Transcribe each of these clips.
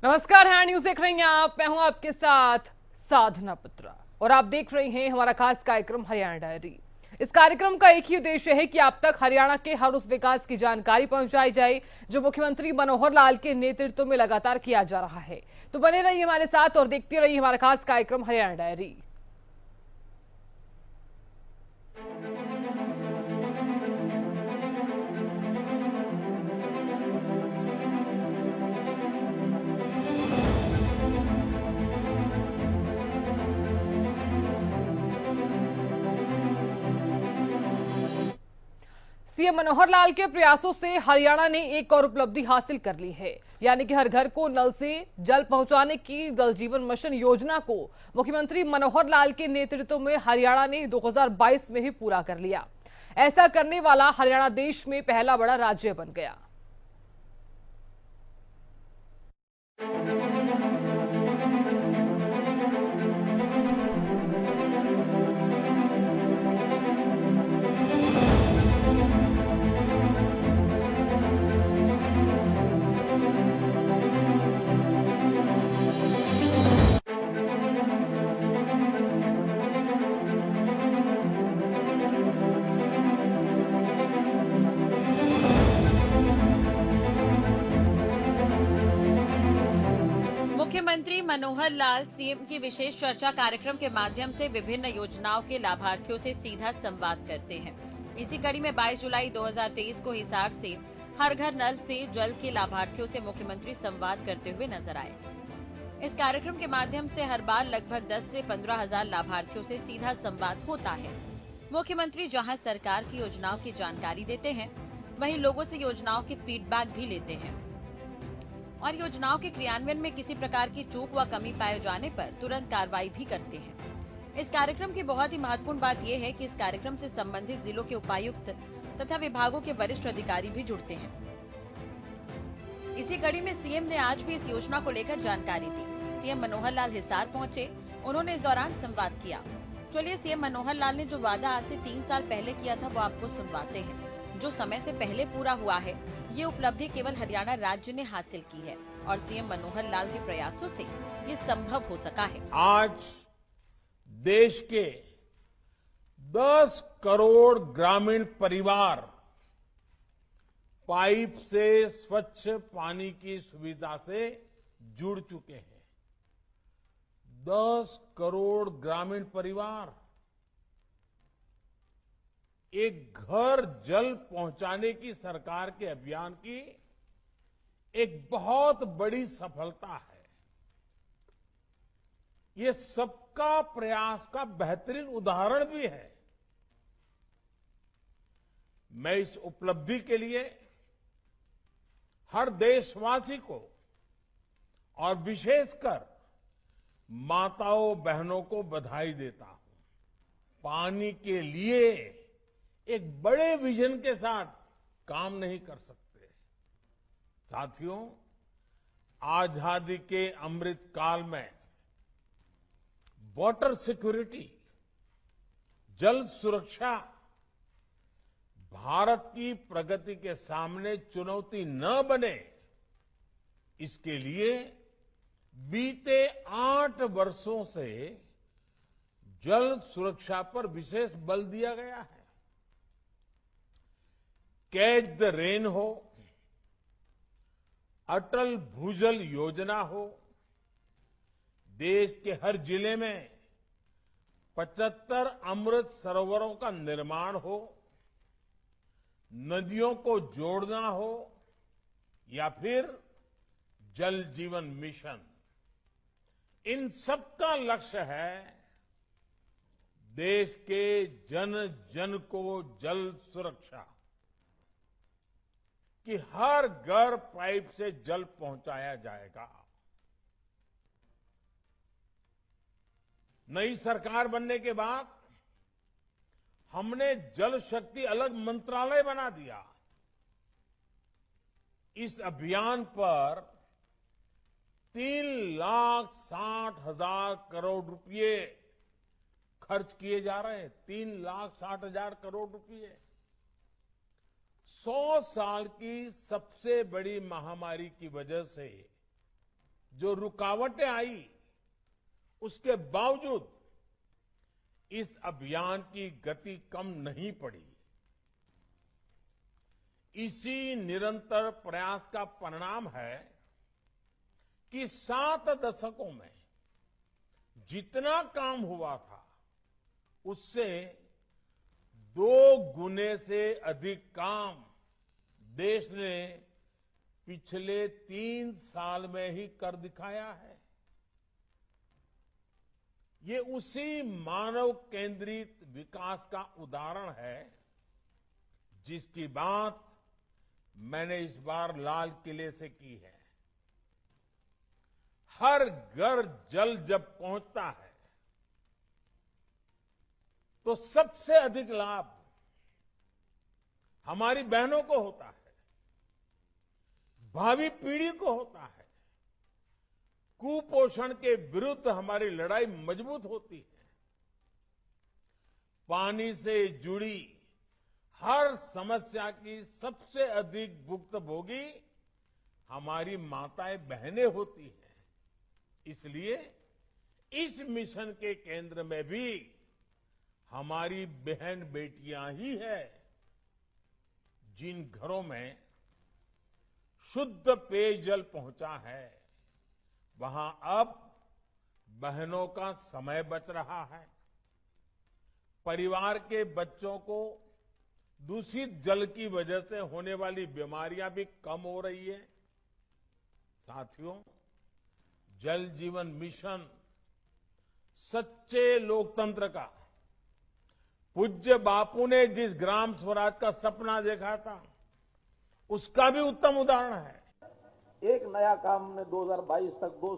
नमस्कार, hand news देख रही हैं आप। मैं हूं आपके साथ साधना पुत्रा और आप देख रहे हैं हमारा खास कार्यक्रम हरियाणा डायरी। इस कार्यक्रम का एक ही उद्देश्य है कि आप तक हरियाणा के हर उस विकास की जानकारी पहुंचाई जाए जो मुख्यमंत्री मनोहर लाल के नेतृत्व में लगातार किया जा रहा है। तो बने रहिए हमारे साथ और देखते रहिए हमारा खास कार्यक्रम हरियाणा डायरी। सीएम मनोहर लाल के प्रयासों से हरियाणा ने एक और उपलब्धि हासिल कर ली है, यानी कि हर घर को नल से जल पहुंचाने की जल जीवन मिशन योजना को मुख्यमंत्री मनोहर लाल के नेतृत्व में हरियाणा ने 2022 में ही पूरा कर लिया। ऐसा करने वाला हरियाणा देश में पहला बड़ा राज्य बन गया। मुख्यमंत्री मनोहर लाल सीएम की विशेष चर्चा कार्यक्रम के माध्यम से विभिन्न योजनाओं के लाभार्थियों से सीधा संवाद करते हैं। इसी कड़ी में 22 जुलाई 2023 को हिसार से हर घर नल से जल के लाभार्थियों से मुख्यमंत्री संवाद करते हुए नजर आए। इस कार्यक्रम के माध्यम से हर बार लगभग 10 से 15 हजार लाभार्थियों से सीधा संवाद होता है। मुख्यमंत्री जहां सरकार की योजनाओं की जानकारी देते हैं, वहीं लोगों से योजनाओं के फीडबैक भी लेते हैं और योजनाओं के क्रियान्वयन में किसी प्रकार की चूक व कमी पाए जाने पर तुरंत कार्रवाई भी करते हैं। इस कार्यक्रम की बहुत ही महत्वपूर्ण बात यह है कि इस कार्यक्रम से संबंधित जिलों के उपायुक्त तथा विभागों के वरिष्ठ अधिकारी भी जुड़ते हैं। इसी कड़ी में सीएम ने आज भी इस योजना को लेकर जानकारी दी। सीएम मनोहर लाल हिसार पहुंचे, उन्होंने इस दौरान संवाद किया। चलिए सीएम मनोहर लाल ने जो वादा आज से 3 साल पहले किया था वो आपको सुनवाते हैं। जो समय से पहले पूरा हुआ है, ये उपलब्धि केवल हरियाणा राज्य ने हासिल की है और सीएम मनोहर लाल के प्रयासों से ये संभव हो सका है। आज देश के 10 करोड़ ग्रामीण परिवार पाइप से स्वच्छ पानी की सुविधा से जुड़ चुके हैं। 10 करोड़ ग्रामीण परिवार एक घर जल पहुंचाने की सरकार के अभियान की एक बहुत बड़ी सफलता है। ये सबका प्रयास का बेहतरीन उदाहरण भी है। मैं इस उपलब्धि के लिए हर देशवासी को और विशेषकर माताओं बहनों को बधाई देता हूं। पानी के लिए एक बड़े विजन के साथ काम नहीं कर सकते। साथियों, आजादी के अमृत काल में वाटर सिक्योरिटी, जल सुरक्षा भारत की प्रगति के सामने चुनौती न बने, इसके लिए बीते 8 वर्षों से जल सुरक्षा पर विशेष बल दिया गया है। कैच द रेन हो, अटल भूजल योजना हो, देश के हर जिले में 75 अमृत सरोवरों का निर्माण हो, नदियों को जोड़ना हो या फिर जल जीवन मिशन, इन सबका लक्ष्य है देश के जन जन को जल सुरक्षा, कि हर घर पाइप से जल पहुंचाया जाएगा। नई सरकार बनने के बाद हमने जल शक्ति अलग मंत्रालय बना दिया। इस अभियान पर 3,60,000 करोड़ रुपए खर्च किए जा रहे हैं। 3,60,000 करोड़ रुपए 100 साल की सबसे बड़ी महामारी की वजह से जो रुकावटें आई, उसके बावजूद इस अभियान की गति कम नहीं पड़ी। इसी निरंतर प्रयास का परिणाम है कि 7 दशकों में जितना काम हुआ था, उससे 2 गुने से अधिक काम देश ने पिछले 3 साल में ही कर दिखाया है। ये उसी मानव केंद्रित विकास का उदाहरण है जिसकी बात मैंने इस बार लाल किले से की है। हर घर जल जब पहुंचता है तो सबसे अधिक लाभ हमारी बहनों को होता है, भावी पीढ़ी को होता है। कुपोषण के विरुद्ध हमारी लड़ाई मजबूत होती है। पानी से जुड़ी हर समस्या की सबसे अधिक भुक्तभोगी हमारी माताएं बहनें होती हैं। इसलिए इस मिशन के केंद्र में भी हमारी बहन बेटियां ही है। जिन घरों में शुद्ध पेयजल पहुंचा है, वहां अब बहनों का समय बच रहा है। परिवार के बच्चों को दूषित जल की वजह से होने वाली बीमारियां भी कम हो रही है। साथियों, जल जीवन मिशन सच्चे लोकतंत्र का, पूज्य बापू ने जिस ग्राम स्वराज का सपना देखा था, उसका भी उत्तम उदाहरण है। एक नया काम हमने 2022 तक 2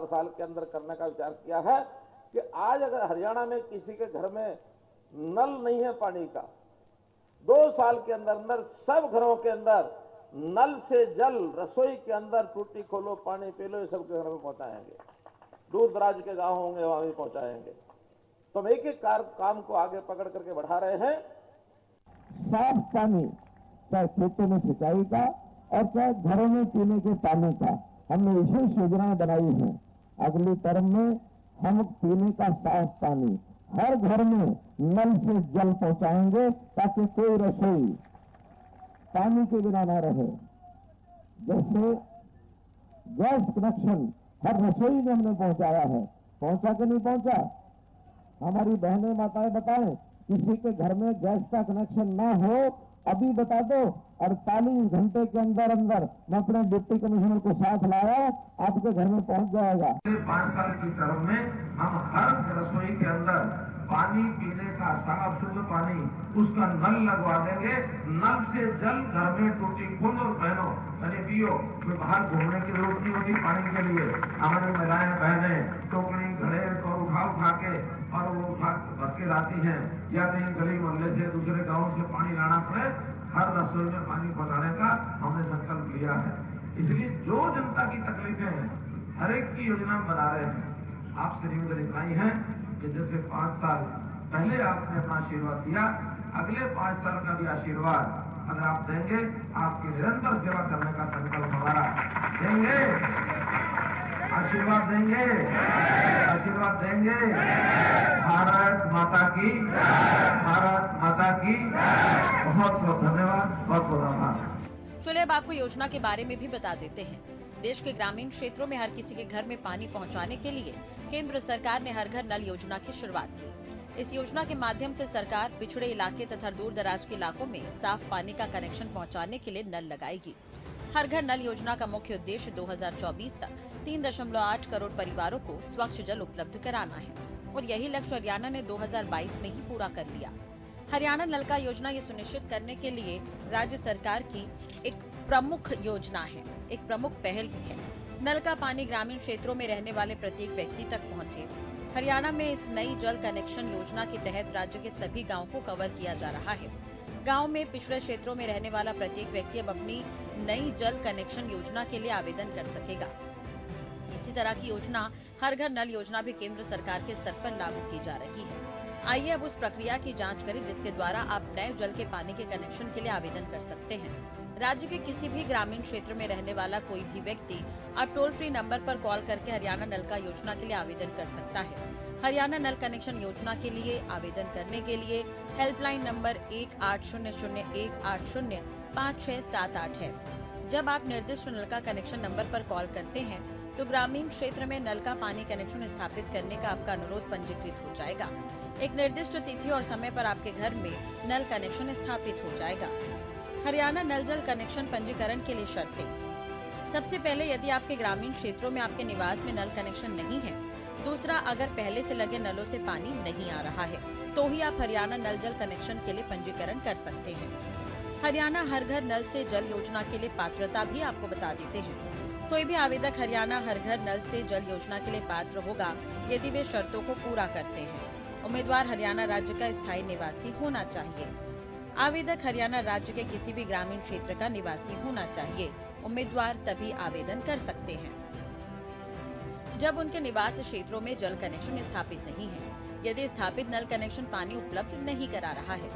साल के अंदर करने का विचार किया है कि आज अगर हरियाणा में किसी के घर में नल नहीं है पानी का, 2 साल के अंदर अंदर सब घरों के अंदर नल से जल, रसोई के अंदर टूटी खोलो पानी पी लो, ये सबके घर में पहुंचाएंगे। दूर दराज के गांव होंगे वहां भी पहुंचाएंगे। तो हम एक एक काम को आगे पकड़ करके बढ़ा रहे हैं। साफ पानी, चाहे खेतों में सिंचाई का और चाहे घरों में पीने के पानी का, हमने विशेष योजनाएं बनाई हैं। अगली टर्म में हम पीने का साफ पानी हर घर में नल से जल पहुंचाएंगे, ताकि कोई रसोई पानी के बिना न रहे। जैसे गैस कनेक्शन हर रसोई में हमने पहुंचाया है। पहुंचा कि नहीं पहुंचा? हमारी बहनें माताएं बताएं, किसी के घर में गैस का कनेक्शन ना हो, अभी बता दो, 48 घंटे के अंदर अंदर मैं अपने डिप्टी कमिश्नर को साथ लाया, आपके घर में पहुंच जाएगा। 5 साल की टर्म में हम हर रसोई के अंदर पानी पीने का साफ शुद्ध पानी, उसका नल लगवा देंगे। नल से जल घर में टूटी खून और बहनों यानी पियो, में बाहर घूमने की जरूरत नहीं होती पानी के लिए। हमारी महिलाएं बहनें टोकरी घड़े और उठा के और वो उठा भर के लाती हैं, या कहीं गली मोहल्ले से दूसरे गांव से पानी लाना पड़े, हर रसोई में पानी पहुंचाने का हमने संकल्प लिया है। इसलिए जो जनता की तकलीफें हैं, हर एक की योजना बना रहे हैं। आपसे निवेदन इतना ही है कि जैसे 5 साल पहले आपने अपना आशीर्वाद दिया, अगले 5 साल का भी आशीर्वाद अगर आप देंगे, आपकी निरंतर सेवा करने का संकल्प हमारा। देंगे आशीर्वाद, देंगे आशीर्वाद, देंगे। भारत माता की, भारत माता की। बहुत बहुत धन्यवाद, बहुत बहुत आभार। चलिए अब आपको योजना के बारे में भी बता देते हैं। देश के ग्रामीण क्षेत्रों में हर किसी के घर में पानी पहुंचाने के लिए केंद्र सरकार ने हर घर नल योजना की शुरुआत की। इस योजना के माध्यम से सरकार पिछड़े इलाके तथा दूर दराज के इलाकों में साफ पानी का कनेक्शन पहुंचाने के लिए नल लगाएगी। हर घर नल योजना का मुख्य उद्देश्य 2024 तक 3.8 करोड़ परिवारों को स्वच्छ जल उपलब्ध कराना है और यही लक्ष्य हरियाणा ने 2022 में ही पूरा कर लिया। हरियाणा नल का योजना ये सुनिश्चित करने के लिए राज्य सरकार की एक प्रमुख योजना है, एक प्रमुख पहल भी है। नल का पानी ग्रामीण क्षेत्रों में रहने वाले प्रत्येक व्यक्ति तक पहुंचे। हरियाणा में इस नई जल कनेक्शन योजना के तहत राज्य के सभी गाँव को कवर किया जा रहा है। गांव में पिछड़े क्षेत्रों में रहने वाला प्रत्येक व्यक्ति अब अपनी नई जल कनेक्शन योजना के लिए आवेदन कर सकेगा। इसी तरह की योजना हर घर नल योजना भी केंद्र सरकार के स्तर पर लागू की जा रही है। आइए अब उस प्रक्रिया की जांच करें जिसके द्वारा आप नए जल के पानी के कनेक्शन के लिए आवेदन कर सकते हैं। राज्य के किसी भी ग्रामीण क्षेत्र में रहने वाला कोई भी व्यक्ति अब टोल फ्री नंबर पर कॉल करके हरियाणा नल का योजना के लिए आवेदन कर सकता है। हरियाणा नल कनेक्शन योजना के लिए आवेदन करने के लिए हेल्पलाइन नंबर 1800180567 है। जब आप निर्दिष्ट नल का कनेक्शन नंबर पर कॉल करते हैं तो ग्रामीण क्षेत्र में नल का पानी कनेक्शन स्थापित करने का आपका अनुरोध पंजीकृत हो जाएगा। एक निर्दिष्ट तिथि और समय पर आपके घर में नल कनेक्शन स्थापित हो जाएगा। हरियाणा नल जल कनेक्शन पंजीकरण के लिए शर्तें। सबसे पहले यदि आपके ग्रामीण क्षेत्रों में आपके निवास में नल कनेक्शन नहीं है। दूसरा, अगर पहले से लगे नलों से पानी नहीं आ रहा है तो ही आप हरियाणा नल जल कनेक्शन के लिए पंजीकरण कर सकते हैं। हरियाणा हर घर नल से जल योजना के लिए पात्रता भी आपको बता देते हैं। कोई भी आवेदक हरियाणा हर घर नल से जल योजना के लिए पात्र होगा यदि वे शर्तों को पूरा करते हैं। उम्मीदवार हरियाणा राज्य का स्थायी निवासी होना चाहिए। आवेदक हरियाणा राज्य के किसी भी ग्रामीण क्षेत्र का निवासी होना चाहिए। उम्मीदवार तभी आवेदन कर सकते हैं जब उनके निवास क्षेत्रों में जल कनेक्शन स्थापित नहीं है, यदि स्थापित नल कनेक्शन पानी उपलब्ध नहीं करा रहा है।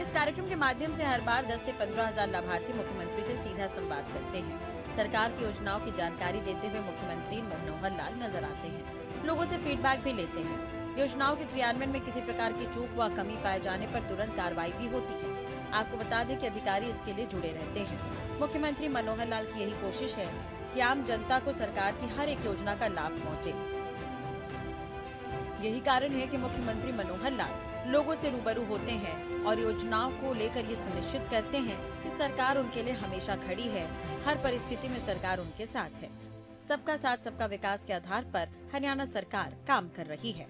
इस कार्यक्रम के माध्यम से हर बार 10 से 15,000 लाभार्थी मुख्यमंत्री से सीधा संवाद करते हैं। सरकार की योजनाओं की जानकारी देते हुए मुख्यमंत्री मनोहर लाल नजर आते हैं। लोगों से फीडबैक भी लेते हैं। योजनाओं के क्रियान्वयन में किसी प्रकार की चूक व कमी पाए जाने पर तुरंत कार्रवाई भी होती है। आपको बता दें कि अधिकारी इसके लिए जुड़े रहते हैं। मुख्यमंत्री मनोहर लाल की यही कोशिश है कि आम जनता को सरकार की हर एक योजना का लाभ पहुंचे। यही कारण है कि मुख्यमंत्री मनोहर लाल लोगों से रूबरू होते हैं और योजनाओं को लेकर ये सुनिश्चित करते हैं कि सरकार उनके लिए हमेशा खड़ी है। हर परिस्थिति में सरकार उनके साथ है। सबका साथ सबका विकास के आधार पर हरियाणा सरकार काम कर रही है।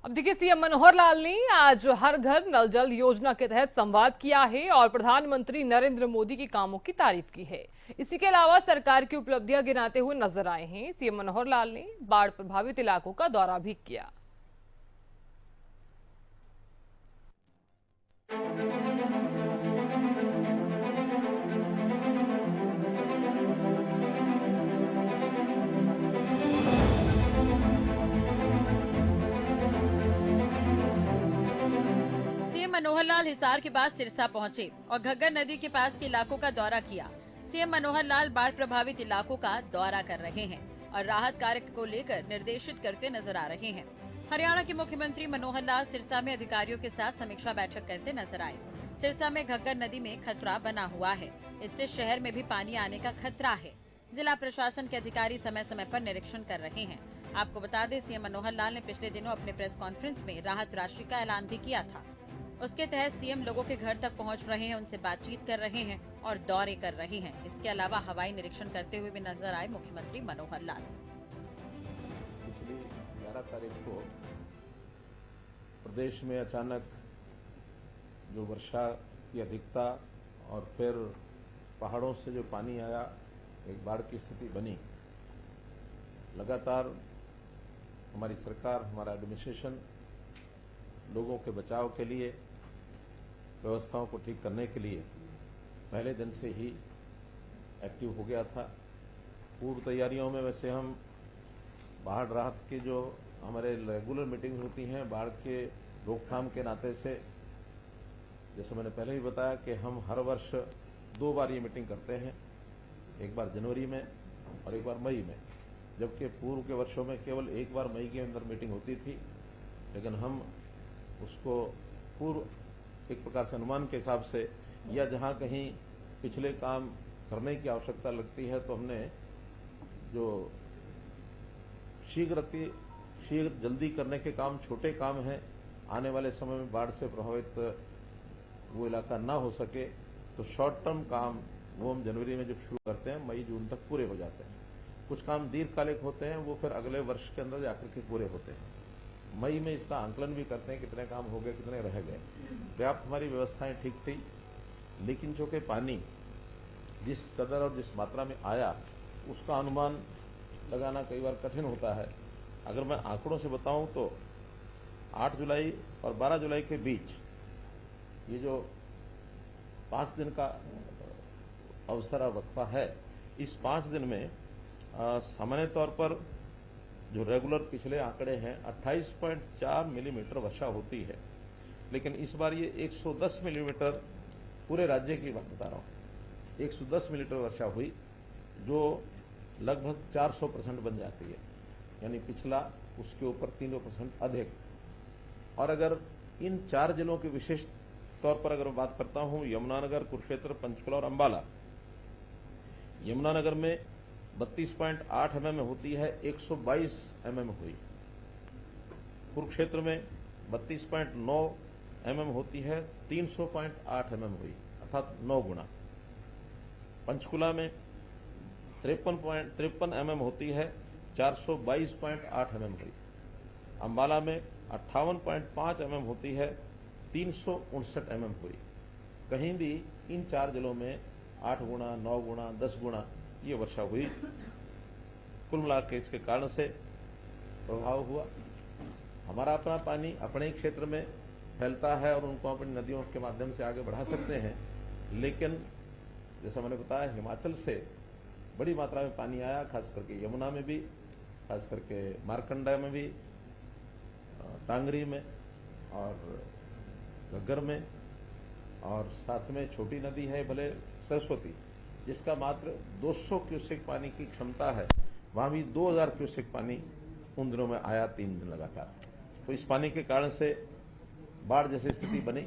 अब देखिए, सीएम मनोहर लाल ने आज हर घर नल जल योजना के तहत संवाद किया है और प्रधानमंत्री नरेंद्र मोदी के कामों की तारीफ की है। इसी के अलावा सरकार की उपलब्धियां गिनाते हुए नजर आए हैं। सीएम मनोहर लाल ने बाढ़ प्रभावित इलाकों का दौरा भी किया। मनोहर लाल हिसार के बाद सिरसा पहुंचे और घग्गर नदी के पास के इलाकों का दौरा किया। सीएम मनोहर लाल बाढ़ प्रभावित इलाकों का दौरा कर रहे हैं और राहत कार्य को लेकर निर्देशित करते नजर आ रहे हैं। हरियाणा के मुख्यमंत्री मनोहर लाल सिरसा में अधिकारियों के साथ समीक्षा बैठक करते नजर आए। सिरसा में घग्गर नदी में खतरा बना हुआ है, इससे शहर में भी पानी आने का खतरा है। जिला प्रशासन के अधिकारी समय समय पर निरीक्षण कर रहे हैं। आपको बता दें, सीएम मनोहर लाल ने पिछले दिनों अपने प्रेस कॉन्फ्रेंस में राहत राशि का ऐलान भी किया था। उसके तहत सीएम लोगों के घर तक पहुंच रहे हैं, उनसे बातचीत कर रहे हैं और दौरे कर रहे हैं। इसके अलावा हवाई निरीक्षण करते हुए भी नजर आए मुख्यमंत्री मनोहर लाल। पिछली 11 तारीख को प्रदेश में अचानक जो वर्षा की अधिकता और फिर पहाड़ों से जो पानी आया, एक बाढ़ की स्थिति बनी। लगातार हमारी सरकार, हमारा एडमिनिस्ट्रेशन लोगों के बचाव के लिए, व्यवस्थाओं को ठीक करने के लिए पहले दिन से ही एक्टिव हो गया था। पूर्व तैयारियों में वैसे हम बाढ़ राहत की जो हमारे रेगुलर मीटिंग होती हैं बाढ़ के रोकथाम के नाते से, जैसे मैंने पहले ही बताया कि हम हर वर्ष 2 बार ये मीटिंग करते हैं, एक बार जनवरी में और एक बार मई में, जबकि पूर्व के वर्षों में केवल एक बार मई के अंदर मीटिंग होती थी। लेकिन हम उसको पूर्व एक प्रकार से अनुमान के हिसाब से, या जहां कहीं पिछले काम करने की आवश्यकता लगती है तो हमने जो शीघ्र जल्दी करने के काम, छोटे काम हैं, आने वाले समय में बाढ़ से प्रभावित वो इलाका ना हो सके तो शॉर्ट टर्म काम वो हम जनवरी में जब शुरू करते हैं मई जून तक पूरे हो जाते हैं। कुछ काम दीर्घकालिक होते हैं, वो फिर अगले वर्ष के अंदर जाकर के पूरे होते हैं। मई में इसका आंकलन भी करते हैं कितने काम हो गए, कितने रह गए। पर्याप्त हमारी व्यवस्थाएं ठीक थी, लेकिन जो कि पानी जिस कदर और जिस मात्रा में आया उसका अनुमान लगाना कई बार कठिन होता है। अगर मैं आंकड़ों से बताऊं तो 8 जुलाई और 12 जुलाई के बीच ये जो 5 दिन का अवसर और वक्फा है, इस 5 दिन में सामान्य तौर पर जो रेगुलर पिछले आंकड़े हैं 28.4 मिलीमीटर वर्षा होती है, लेकिन इस बार ये 110 मिलीमीटर पूरे राज्य की बात बता रहा हूं, 110 मिलीमीटर वर्षा हुई, जो लगभग 400% बन जाती है, यानी पिछला उसके ऊपर 300% अधिक। और अगर इन 4 जिलों के विशेष तौर पर अगर मैं बात करता हूं, यमुनानगर, कुरुक्षेत्र, पंचकुला और अंबाला, यमुनानगर में 32.8 mm होती है, 122 mm हुई। कुरुक्षेत्र में 32.9 mm होती है, 300.8 mm हुई, अर्थात 9 गुना। पंचकुला में 53 mm होती है, 422.8 mm हुई। अंबाला में 58.5 mm होती है, 359 mm हुई। कहीं भी इन 4 जिलों में 8 गुना, 9 गुना, 10 गुना ये वर्षा हुई। कुल मिलाकर के इसके कारण से प्रभाव हुआ। हमारा अपना पानी अपने ही क्षेत्र में फैलता है और उनको अपनी नदियों के माध्यम से आगे बढ़ा सकते हैं, लेकिन जैसा मैंने बताया हिमाचल से बड़ी मात्रा में पानी आया, खास करके यमुना में भी, खास करके मारकंडा में भी, टांगरी में और घग्गर में, और साथ में छोटी नदी है भले सरस्वती, जिसका मात्र 200 क्यूसेक पानी की क्षमता है, वहां भी 2000 क्यूसेक पानी उन दिनों में आया 3 दिन लगातार। तो इस पानी के कारण से बाढ़ जैसी स्थिति बनी।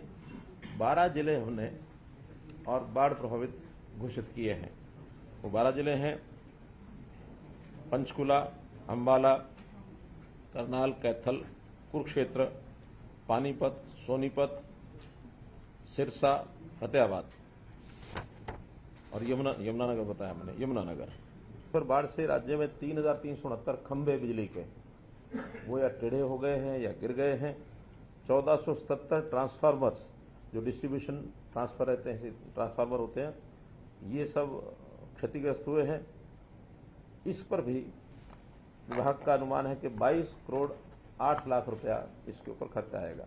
12 जिले हमने और बाढ़ प्रभावित घोषित किए हैं। वो 12 जिले हैं पंचकुला, अंबाला, करनाल, कैथल, कुरुक्षेत्र, पानीपत, सोनीपत, सिरसा, फतेहाबाद और यमुनानगर बताया मैंने, यमुनानगर। पर बाढ़ से राज्य में 3,369 खंभे बिजली के वो या टेढ़े हो गए हैं या गिर गए हैं। 1477 ट्रांसफार्मर्स, जो डिस्ट्रीब्यूशन ट्रांसफर रहते हैं, ट्रांसफार्मर होते हैं, ये सब क्षतिग्रस्त हुए हैं। इस पर भी विभाग का अनुमान है कि 22 करोड़ 8 लाख रुपया इसके ऊपर खर्च आएगा।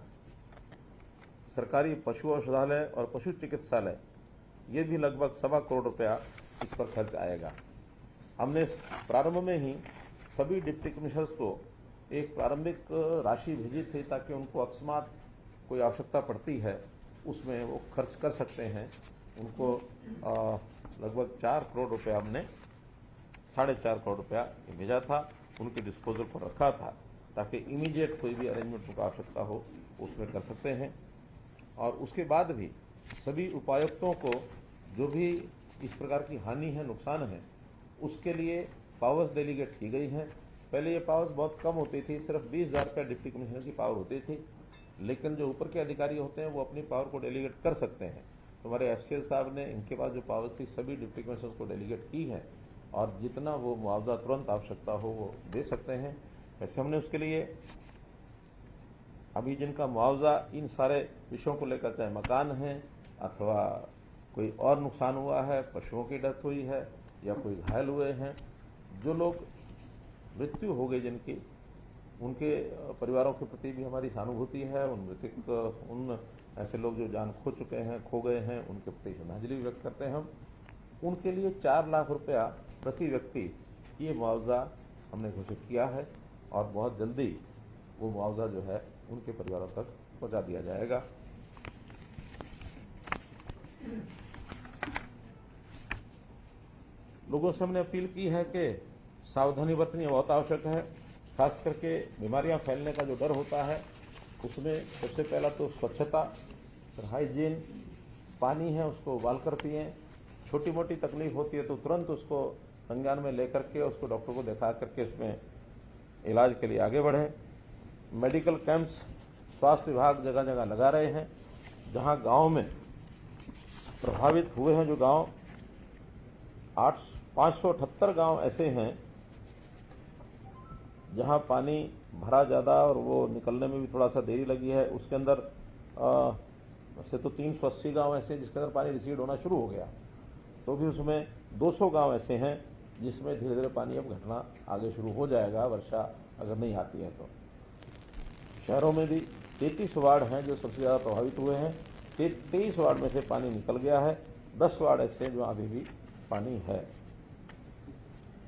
सरकारी पशु औषधालय और पशु चिकित्सालय, ये भी लगभग 1.25 करोड़ रुपया इस पर खर्च आएगा। हमने प्रारंभ में ही सभी डिप्टी कमिश्नर्स को एक प्रारंभिक राशि भेजी थी, ताकि उनको अकस्मात कोई आवश्यकता पड़ती है उसमें वो खर्च कर सकते हैं। उनको लगभग 4 करोड़ रुपया हमने 4.5 करोड़ रुपया भेजा था, उनके डिस्पोजल पर रखा था, ताकि इमीडिएट कोई भी अरेंजमेंट उनको आवश्यकता हो उसमें कर सकते हैं। और उसके बाद भी सभी उपायुक्तों को जो भी इस प्रकार की हानि है, नुकसान है, उसके लिए पावर्स डेलीगेट की गई हैं। पहले ये पावर्स बहुत कम होती थी, सिर्फ 20,000 रुपया डिप्टी कमिश्नर की पावर होती थी, लेकिन जो ऊपर के अधिकारी होते हैं वो अपनी पावर को डेलीगेट कर सकते हैं। तो हमारे FCL साहब ने इनके पास जो पावर्स थी सभी डिप्टी कमिश्नर को डेलीगेट की है, और जितना वो मुआवजा तुरंत आवश्यकता हो वो दे सकते हैं। वैसे हमने उसके लिए अभी जिनका मुआवजा इन सारे विषयों को लेकर, चाहे मकान है अथवा कोई और नुकसान हुआ है, पशुओं की डेथ हुई है या कोई घायल हुए हैं, जो लोग मृत्यु हो गई जिनकी, उनके परिवारों के प्रति भी हमारी सहानुभूति है। उन ऐसे लोग जो जान खो चुके हैं, खो गए हैं, उनके प्रति श्रद्धांजलि व्यक्त करते हैं हम। उनके लिए 4 लाख रुपया प्रति व्यक्ति ये मुआवजा हमने घोषित किया है, और बहुत जल्दी वो मुआवजा जो है उनके परिवारों तक पहुंचा दिया जाएगा। लोगों से हमने अपील की है कि सावधानी बरतनी बहुत आवश्यक है। खास करके बीमारियां फैलने का जो डर होता है, उसमें सबसे पहला तो स्वच्छता, फिर हाइजीन, पानी है उसको उबाल कर पिएं। छोटी मोटी तकलीफ होती है तो तुरंत उसको संज्ञान में लेकर के उसको डॉक्टर को दिखा करके उसमें इलाज के लिए आगे बढ़ें। मेडिकल कैंप्स स्वास्थ्य विभाग जगह जगह लगा रहे हैं। जहां गांव में प्रभावित हुए हैं, जो गांव 578 गांव ऐसे हैं जहां पानी भरा ज्यादा और वो निकलने में भी थोड़ा सा देरी लगी है, उसके अंदर वैसे तो 380 गांव ऐसे हैं जिसके अंदर पानी रिसीड होना शुरू हो गया, तो भी उसमें 200 गांव ऐसे हैं जिसमें धीरे धीरे पानी अब घटना आगे शुरू हो जाएगा, वर्षा अगर नहीं आती है तो। शहरों में भी 33 वार्ड हैं जो सबसे ज़्यादा प्रभावित हुए हैं। 23 वार्ड में से पानी निकल गया है, 10 वार्ड ऐसे हैं जो अभी भी पानी है।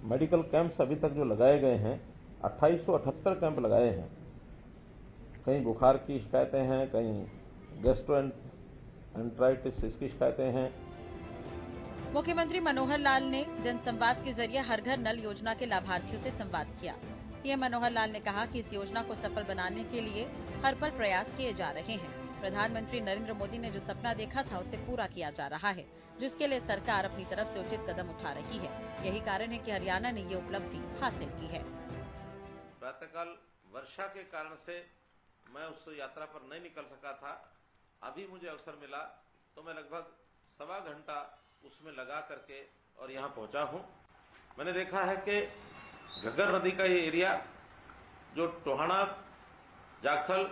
मेडिकल कैंप्स अभी तक जो लगाए गए हैं, 2878 कैंप लगाए हैं। कहीं बुखार की शिकायतें हैं, कहीं गैस्ट्रोएंटराइटिस इसकी शिकायतें हैं। मुख्यमंत्री मनोहर लाल ने जनसंवाद के जरिए हर घर नल योजना के लाभार्थियों से संवाद किया। सीएम मनोहर लाल ने कहा कि इस योजना को सफल बनाने के लिए हर पल प्रयास किए जा रहे हैं। प्रधानमंत्री नरेंद्र मोदी ने जो सपना देखा था उसे पूरा किया जा रहा है, जिसके लिए सरकार अपनी तरफ से उचित कदम उठा रही है। यही कारण है कि हरियाणा ने ये उपलब्धि हासिल की है। प्रातःकाल वर्षा के कारण से मैं उस यात्रा पर नहीं निकल सका था। अभी मुझे अवसर मिला तो मैं लगभग सवा घंटा उसमें लगा करके और यहाँ पहुंचा हूँ। मैंने देखा है कि घग्गर नदी का ये एरिया जो टोहाना, जाखल,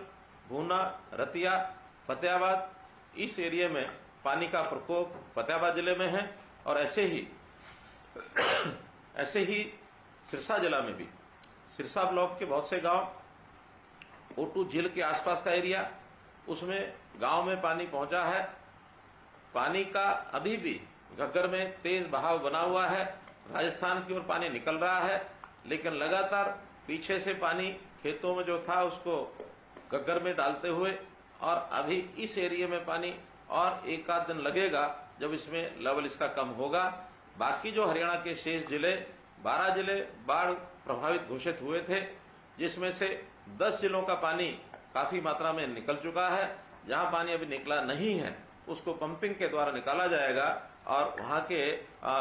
भूना, रतिया, फतेहाबाद, इस एरिया में पानी का प्रकोप फतेहाबाद जिले में है और ऐसे ही सिरसा जिला में भी, सिरसा ब्लॉक के बहुत से गांव, ओटू झील के आसपास का एरिया, उसमें गांव में पानी पहुंचा है। पानी का अभी भी घग्गर में तेज बहाव बना हुआ है। राजस्थान की ओर पानी निकल रहा है, लेकिन लगातार पीछे से पानी खेतों में जो था उसको घग्गर में डालते हुए, और अभी इस एरिया में पानी और एक आध दिन लगेगा जब इसमें लेवल इसका कम होगा। बाकी जो हरियाणा के शेष जिले, 12 जिले बाढ़ प्रभावित घोषित हुए थे, जिसमें से 10 जिलों का पानी काफी मात्रा में निकल चुका है। जहां पानी अभी निकला नहीं है उसको पंपिंग के द्वारा निकाला जाएगा और वहां के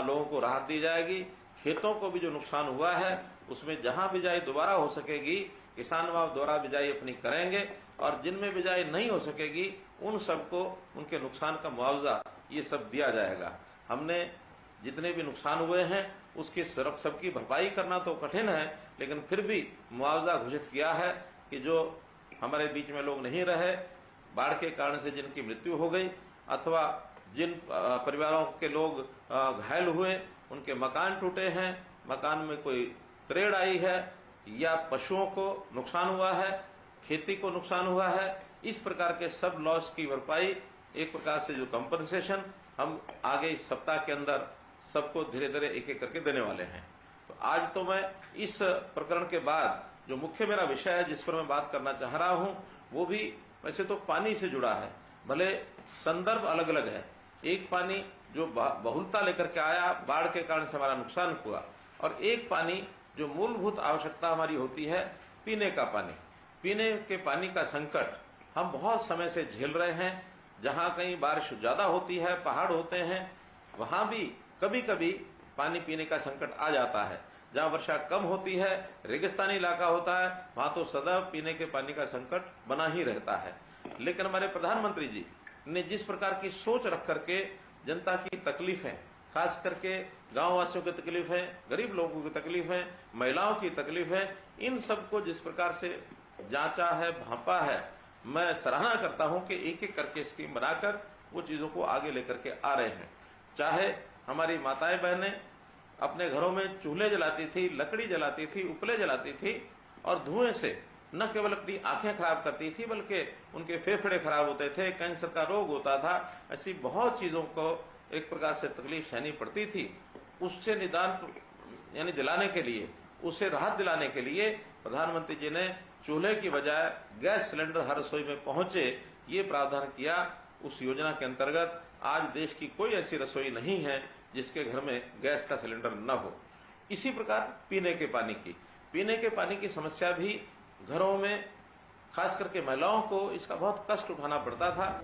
लोगों को राहत दी जाएगी। खेतों को भी जो नुकसान हुआ है उसमें जहां बिजाई दोबारा हो सकेगी, किसान वहां दोबारा बिजाई अपनी करेंगे, और जिनमें बिजाई नहीं हो सकेगी उन सबको उनके नुकसान का मुआवजा ये सब दिया जाएगा। हमने जितने भी नुकसान हुए हैं उसकी सबकी भरपाई करना तो कठिन है, लेकिन फिर भी मुआवजा घोषित किया है कि जो हमारे बीच में लोग नहीं रहे, बाढ़ के कारण से जिनकी मृत्यु हो गई अथवा जिन परिवारों के लोग घायल हुए, उनके मकान टूटे हैं, मकान में कोई त्रेड़ आई है या पशुओं को नुकसान हुआ है, खेती को नुकसान हुआ है, इस प्रकार के सब लॉस की भरपाई, एक प्रकार से जो कंपनसेशन हम आगे इस सप्ताह के अंदर सबको धीरे धीरे एक एक करके देने वाले हैं। तो आज तो मैं इस प्रकरण के बाद जो मुख्य मेरा विषय है जिस पर मैं बात करना चाह रहा हूं, वो भी वैसे तो पानी से जुड़ा है, भले संदर्भ अलग अलग है। एक पानी जो बहुलता लेकर के आया, बाढ़ के कारण से हमारा नुकसान हुआ, और एक पानी जो मूलभूत आवश्यकता हमारी होती है, पीने का पानी। पीने के पानी का संकट हम बहुत समय से झेल रहे हैं। जहां कहीं बारिश ज्यादा होती है, पहाड़ होते हैं, वहां भी कभी कभी पानी पीने का संकट आ जाता है। जहां वर्षा कम होती है, रेगिस्तानी इलाका होता है, वहां तो सदैव पीने के पानी का संकट बना ही रहता है। लेकिन हमारे प्रधानमंत्री जी ने जिस प्रकार की सोच रख करके जनता की तकलीफें, खास करके गांव वासियों की तकलीफें, गरीब लोगों की तकलीफें, महिलाओं की तकलीफें, इन सबको जिस प्रकार से जांचा है, भांपा है, मैं सराहना करता हूं कि एक एक करके स्कीम बनाकर वो चीजों को आगे लेकर के आ रहे हैं। चाहे हमारी माताएं बहनें अपने घरों में चूल्हे जलाती थी, लकड़ी जलाती थी, उपले जलाती थी, और धुएं से न केवल अपनी आंखें खराब करती थी बल्कि उनके फेफड़े खराब होते थे, कैंसर का रोग होता था, ऐसी बहुत चीजों को एक प्रकार से तकलीफ सहनी पड़ती थी। उससे निदान यानी दिलाने के लिए, उससे राहत दिलाने के लिए प्रधानमंत्री जी ने चूल्हे की बजाय गैस सिलेंडर हर रसोई में पहुंचे, ये प्रावधान किया। उस योजना के अंतर्गत आज देश की कोई ऐसी रसोई नहीं है जिसके घर में गैस का सिलेंडर न हो। इसी प्रकार पीने के पानी की समस्या भी घरों में, खास करके महिलाओं को इसका बहुत कष्ट उठाना पड़ता था।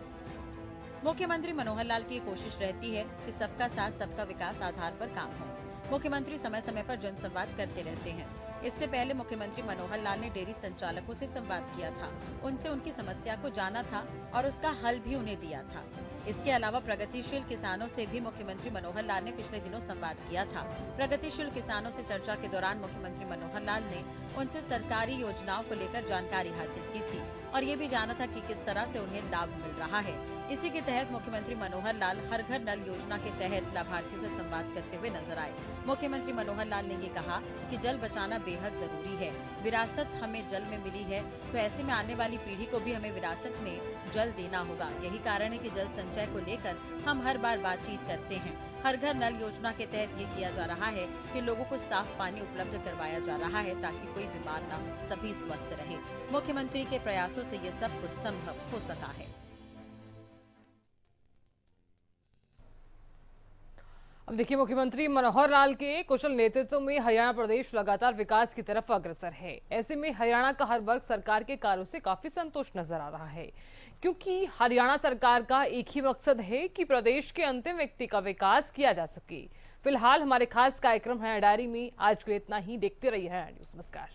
मुख्यमंत्री मनोहर लाल की कोशिश रहती है कि सबका साथ सबका विकास आधार पर काम हो। मुख्यमंत्री समय समय पर जनसंवाद करते रहते हैं। इससे पहले मुख्यमंत्री मनोहर लाल ने डेयरी संचालकों से संवाद किया था, उनसे उनकी समस्या को जाना था और उसका हल भी उन्हें दिया था। इसके अलावा प्रगतिशील किसानों से भी मुख्यमंत्री मनोहर लाल ने पिछले दिनों संवाद किया था। प्रगतिशील किसानों से चर्चा के दौरान मुख्यमंत्री मनोहर लाल ने उनसे सरकारी योजनाओं को लेकर जानकारी हासिल की थी और ये भी जाना था कि किस तरह से उन्हें लाभ मिल रहा है। इसी के तहत मुख्यमंत्री मनोहर लाल हर घर नल योजना के तहत लाभार्थियों से संवाद करते हुए नजर आए। मुख्यमंत्री मनोहर लाल ने ये कहा कि जल बचाना बेहद जरूरी है। विरासत हमें जल में मिली है, तो ऐसे में आने वाली पीढ़ी को भी हमें विरासत में जल देना होगा। यही कारण है कि जल संचय को लेकर हम हर बार बातचीत करते हैं। हर घर नल योजना के तहत ये किया जा रहा है कि लोगों को साफ पानी उपलब्ध करवाया जा रहा है ताकि कोई बीमार न हो, सभी स्वस्थ रहे। मुख्यमंत्री के प्रयासों से ये सब कुछ संभव हो सका है। अब देखिए, मुख्यमंत्री मनोहर लाल के कुशल नेतृत्व में हरियाणा प्रदेश लगातार विकास की तरफ अग्रसर है। ऐसे में हरियाणा का हर वर्ग सरकार के कार्यों से काफी संतुष्ट नजर आ रहा है, क्योंकि हरियाणा सरकार का एक ही मकसद है कि प्रदेश के अंतिम व्यक्ति का विकास किया जा सके। फिलहाल हमारे खास कार्यक्रम हरियाणा डायरी में आज के इतना ही। देखते रहिए हरियाणा न्यूज। नमस्कार।